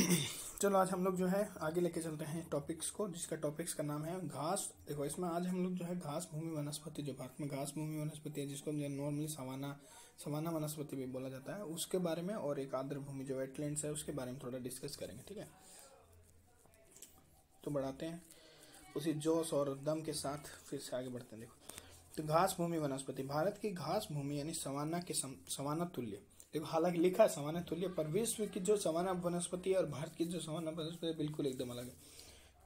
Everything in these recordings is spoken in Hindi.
चलो आज हम लोग जो है आगे लेके चलते हैं टॉपिक्स को, जिसका टॉपिक्स का नाम है घास। देखो इसमें आज हम लोग जो है घास भूमि वनस्पति, जो भारत में घास भूमि वनस्पति है जिसको नॉर्मली सवाना सवाना वनस्पति भी बोला जाता है, उसके बारे में और एक आर्द्र भूमि जो वेटलैंड्स है उसके बारे में थोड़ा डिस्कस करेंगे। ठीक है, तो बढ़ाते हैं उसी जोश और दम के साथ, फिर से आगे बढ़ते हैं। देखो तो घास भूमि वनस्पति, भारत की घास भूमि यानी सवाना के सवाना तुल्य। देखो हालांकि लिखा है सवाना तुल्य, पर विश्व की जो सवाना वनस्पति है और भारत की जो सवाना वनस्पति है बिल्कुल एकदम अलग है।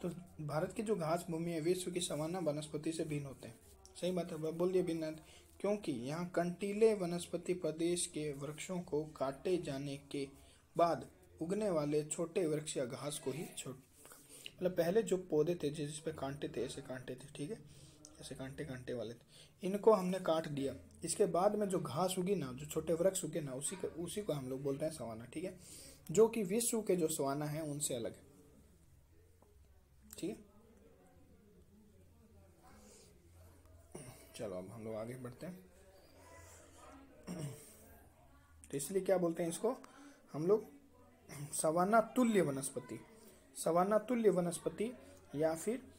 तो भारत की जो घास भूमि है विश्व की सवाना वनस्पति से भिन्न होते हैं। सही बात है, बोल दिया भिन्न, क्योंकि यहाँ कंटीले वनस्पति प्रदेश के वृक्षों को काटे जाने के बाद उगने वाले छोटे वृक्ष या घास को ही मतलब पहले जो पौधे थे जिस पे कांटे थे, ऐसे कांटे थे, ठीक है, ऐसे कांटे कांटे वाले थे, इनको हमने काट दिया। इसके बाद में जो घास उगी ना, जो छोटे वृक्ष उगे ना, उसी को हम लोग बोलते हैं सवाना। ठीक है, जो कि विश्व के जो सवाना है उनसे अलग है। ठीक है, चलो अब हम लोग आगे बढ़ते हैं। तो इसलिए क्या बोलते हैं इसको हम लोग, सवाना तुल्य वनस्पति, सवाना तुल्य वनस्पति या फिर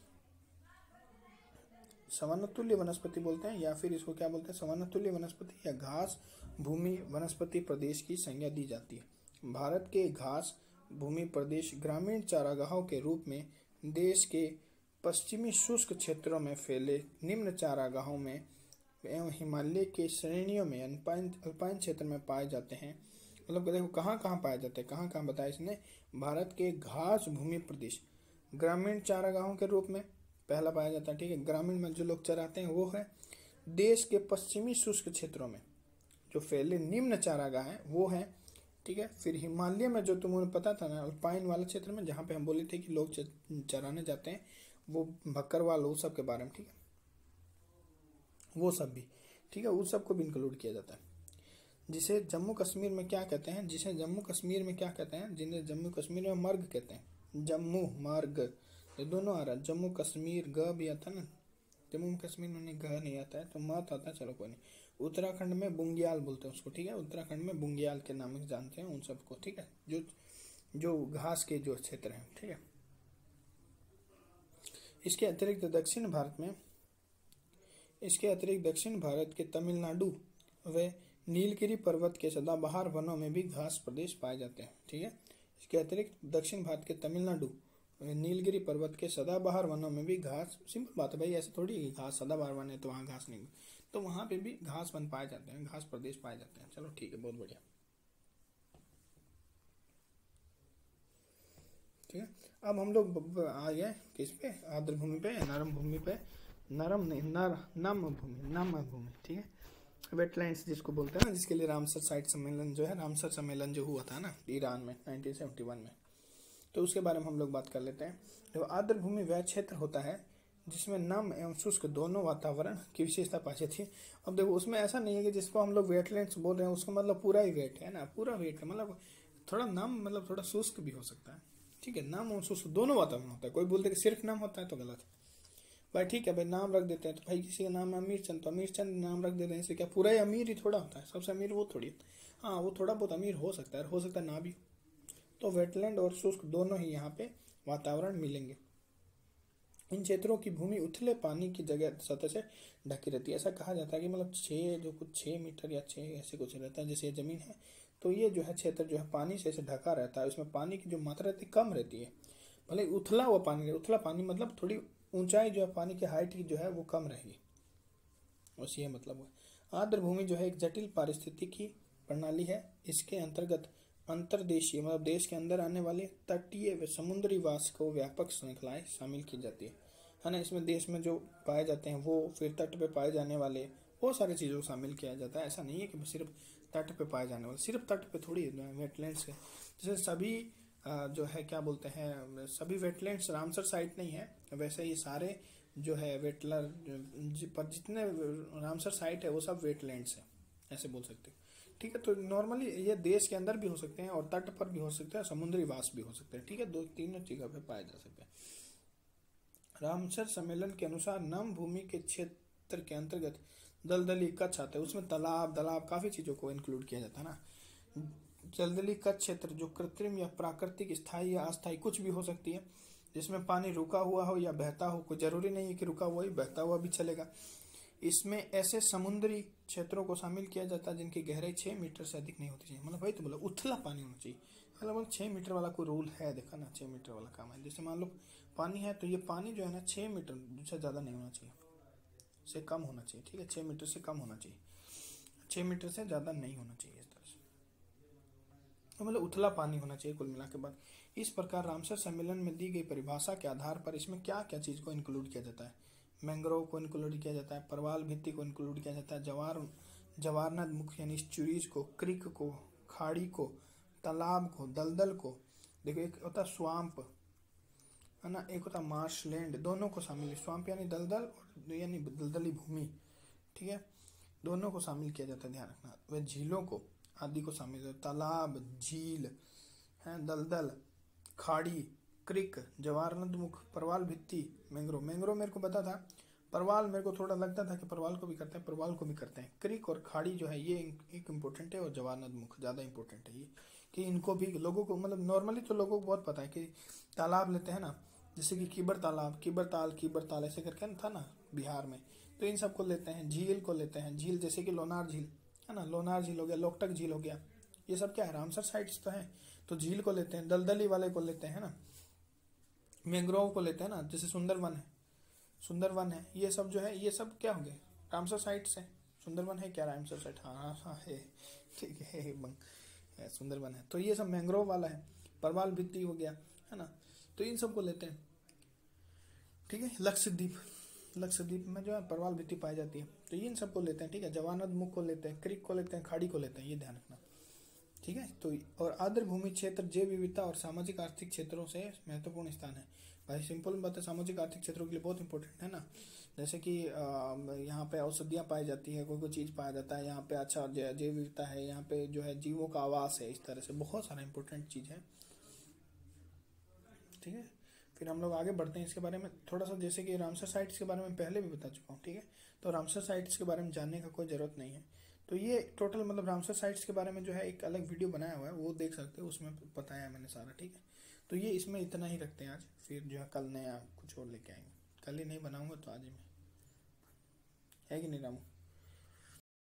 सवाना तुल्य वनस्पति बोलते हैं, या फिर इसको क्या बोलते हैं, सवाना तुल्य वनस्पति या घास भूमि वनस्पति प्रदेश की संज्ञा दी जाती है। भारत के घास भूमि प्रदेश ग्रामीण चारागाहों के रूप में देश के पश्चिमी शुष्क क्षेत्रों में फैले निम्न चारागाहों में एवं हिमालय के श्रेणियों में अल्पाइन क्षेत्र में पाए जाते हैं। मतलब देखो कहाँ कहाँ पाए जाते हैं, कहाँ कहाँ बताया इसने, भारत के घास भूमि प्रदेश ग्रामीण चारागाहों के रूप में पहला पाया जाता है। ठीक है, ग्रामीण में जो लोग चराते हैं वो है, देश के पश्चिमी शुष्क क्षेत्रों में जो फैले निम्न चारागाह है वो है। ठीक है, फिर हिमालय में जो तुम्हें पता था ना, अल्पाइन वाले क्षेत्र में जहाँ पे हम बोले थे कि लोग चराने जाते हैं, वो भक्करवाल वो सब के बारे में। ठीक है, वो सब भी, ठीक है, उस सब को भी इंक्लूड किया जाता है। जिसे जम्मू कश्मीर में क्या कहते हैं, जिन्हें जम्मू कश्मीर में मर्ग कहते हैं। जम्मू मार्ग, ये दोनों आ रहा है, जम्मू कश्मीर ग भी आता है ना, जम्मू कश्मीर में ग नहीं आता है तो मत आता है, चलो कोई नहीं। उत्तराखंड में बुंगियाल बोलते हैं उसको। ठीक है, उत्तराखंड में बुंगियाल के नाम से जानते हैं उन सबको। ठीक है, जो घास के जो क्षेत्र हैं। ठीक है, इसके अतिरिक्त दक्षिण भारत के तमिलनाडु व नीलगिरी पर्वत के सदाबहार वनों में भी घास प्रदेश पाए जाते हैं। ठीक है, इसके अतिरिक्त दक्षिण भारत के तमिलनाडु नीलगिरी पर्वत के सदाबहार वनों में भी घास, सिंपल बात है भाई, ऐसे थोड़ी घास सदाबहार वन है तो वहाँ घास नहीं, तो वहाँ पे भी घास वन पाए जाते हैं, घास प्रदेश पाए जाते हैं। चलो ठीक है, बहुत बढ़िया। ठीक है, अब हम लोग आ गए किस पे, आर्द्र भूमि पे, नरम भूमि पे, नम भूमि। ठीक है, वेटलैंड्स जिसको बोलते हैं ना, जिसके लिए रामसर साइट सम्मेलन जो है, रामसर सम्मेलन जो हुआ था ना ईरान में 1971 में, तो उसके बारे में हम लोग बात कर लेते हैं। तो आर्द्र भूमि वह क्षेत्र होता है जिसमें नम एवं शुष्क दोनों वातावरण की विशेषता पाई जाती है। अब देखो उसमें ऐसा नहीं है कि जिसको हम लोग वेटलैंड्स बोल रहे हैं उसको मतलब पूरा ही वेट है ना, पूरा वेट है, मतलब थोड़ा नम मतलब थोड़ा शुष्क भी हो सकता है। ठीक है, नम और शुष्क दोनों वातावरण होता है। कोई बोलते कि सिर्फ नम होता है तो गलत है भाई। ठीक है भाई, नाम रख देते हैं, तो भाई किसी का नाम है अमीर चंद, तो अमीर चंद नाम रख देते हैं, इससे क्या पूरा ही अमीर ही थोड़ा होता है, सबसे अमीर वो थोड़ी। हाँ, वो थोड़ा बहुत अमीर हो सकता है, हो सकता है ना भी। तो वेटलैंड और शुष्क दोनों ही यहाँ पे वातावरण मिलेंगे। इन क्षेत्रों की भूमि उथले पानी की जगह सतह से ढकी रहती है। ऐसा कहा जाता है कि मतलब 6 मीटर या 6 ऐसे कुछ रहता है, जैसे ये जमीन है, तो ये जो है क्षेत्र जो है पानी से ऐसे ढका रहता है। उसमें पानी की जो मात्रा रहती है कम रहती है, भले उथला हुआ पानी, उथला पानी मतलब थोड़ी ऊंचाई जो है पानी की हाइट की जो है वो कम रहेगी, बस ये मतलब हुआ। आर्द्र भूमि जो है एक जटिल पारिस्थितिकी प्रणाली है। इसके अंतर्गत अंतर्देशीय मतलब देश के अंदर आने वाले तटीय व समुद्री वास को व्यापक श्रृंखलाएं शामिल की जाती है ना। इसमें देश में जो पाए जाते हैं वो, फिर तट पे पाए जाने वाले बहुत सारी चीज़ों को शामिल किया जाता है। ऐसा नहीं है कि सिर्फ तट पे पाए जाने वाले, सिर्फ तट पे थोड़ी वेटलैंड्स है। जैसे सभी जो है क्या बोलते हैं, सभी वेटलैंड्स रामसर साइट नहीं है, वैसे ये सारे जो है वेटलर पर जितने रामसर साइट है वो सब वेटलैंड्स है, ऐसे बोल सकते हैं। ठीक है, तो नॉर्मली ये देश के अंदर भी हो सकते हैं और तट पर भी हो सकते हैं, समुद्री वास भी हो सकते हैं। ठीक है, तीनों जगह पे पाए जा सकते हैं। रामसर सम्मेलन के अनुसार नम भूमि के क्षेत्र के अंतर्गत दलदली कच्छ आता है, उसमें तालाब काफी चीजों को इंक्लूड किया जाता है ना। दलदली का क्षेत्र जो कृत्रिम या प्राकृतिक, स्थायी या अस्थायी कुछ भी हो सकती है, जिसमें पानी रुका हुआ हो या बहता हो, कोई जरूरी नहीं है कि रुका हुआ ही, बहता हुआ भी चलेगा। इसमें ऐसे समुद्री क्षेत्रों को शामिल किया जाता है जिनकी गहराई 6 मीटर से अधिक नहीं होती चाहिए। मतलब भाई तो बोला उथला पानी होना चाहिए। मतलब 6 मीटर वाला कोई रूल है, देखा ना, 6 मीटर वाला काम है। जैसे मान लो पानी है तो ये पानी जो है ना 6 मीटर से ज़्यादा नहीं होना चाहिए, से कम होना चाहिए, ठीक है, 6 मीटर से कम होना चाहिए, 6 मीटर से ज़्यादा नहीं होना चाहिए इस तरह से। तो मतलब उथला पानी होना चाहिए कुल मिला के बाद। इस प्रकार रामसर सम्मेलन में दी गई परिभाषा के आधार पर इसमें क्या क्या चीज़ को इंक्लूड किया जाता है? मैंग्रोव को इंक्लूड किया जाता है, परवाल भित्ति को इंक्लूड किया जाता है, जवारनाद मुख यानी स्चुरीज को, क्रिक को, खाड़ी को, तालाब को, दलदल को, देखो एक होता है स्वाम्प है ना, एक होता है मार्शलैंड, दोनों को शामिल, स्वाम्प यानी दलदल और यानी दलदली भूमि, ठीक है, दोनों को शामिल किया जाता है, ध्यान रखना। वह झीलों को आदि को शामिल है, तालाब, झील है, दलदल, खाड़ी, क्रिक, जवारनाद मुख, परवाल भित्ति, मैंग्रोव। मैंग्रोव मेरे को पता था, परवाल मेरे को थोड़ा लगता था कि परवाल को भी करते हैं, परवाल को भी करते हैं। क्रिक और खाड़ी जो है ये एक इम्पोर्टेंट है, और जवारनाद मुख ज़्यादा इंपॉर्टेंट है ये, कि इनको भी लोगों को, मतलब नॉर्मली तो लोगों को बहुत पता है कि तालाब लेते हैं ना, जैसे कि कीबर तालाब, कीबर ताल ऐसे करके था ना बिहार में, तो इन सबको लेते हैं। झील को लेते हैं, झील जैसे कि लोनार झील है ना, लोनार झील हो गया, लोकटक झील हो गया, ये सब क्या है, रामसर साइट्स तो है, तो झील को लेते हैं। दलदली वाले को लेते हैं ना, मैंग्रोव को लेते हैं ना, जैसे सुंदरवन है, ये सब जो है, ये सब क्या हो गए, रामसर साइट्स है। सुंदरवन है क्या रामसर साइट? हाँ है, ठीक है, सुंदरवन है, तो ये सब मैंग्रोव वाला है। परवाल भित्ति हो गया है ना, तो इन सब को लेते हैं, ठीक है। लक्षद्वीप में जो है परवाल भित्ति पाई जाती है, तो इन सबको लेते हैं, ठीक है। जवानद मुख को लेते हैं, क्रिक को लेते हैं, खाड़ी को लेते हैं, ये ध्यान रखना, ठीक है। तो और आर्द्र भूमि क्षेत्र जैव विविधता और सामाजिक आर्थिक क्षेत्रों से महत्वपूर्ण स्थान है। भाई सिंपल बात है, सामाजिक आर्थिक क्षेत्रों के लिए बहुत इंपॉर्टेंट है ना, जैसे कि यहाँ पे औषधियाँ पाई जाती है, कोई चीज़ पाया जाता है यहाँ पे, अच्छा जैव विविधता है यहाँ पे, जो है जीवों का आवास है, इस तरह से बहुत सारा इंपॉर्टेंट चीज़ है, ठीक है। फिर हम लोग आगे बढ़ते हैं इसके बारे में थोड़ा सा, जैसे कि रामसर साइट्स के बारे में पहले भी बता चुका हूँ, ठीक है। तो रामसर साइट्स के बारे में जानने का कोई ज़रूरत नहीं है। तो ये टोटल मतलब रामसर साइट्स के बारे में जो है एक अलग वीडियो बनाया हुआ है, वो देख सकते हो, उसमें बताया है मैंने सारा, ठीक है। तो ये इसमें इतना ही रखते हैं आज, फिर जो है कल नया कुछ और लेके आएंगे। कल ही नहीं बनाऊंगा तो आज ही में, है कि नहीं रामू?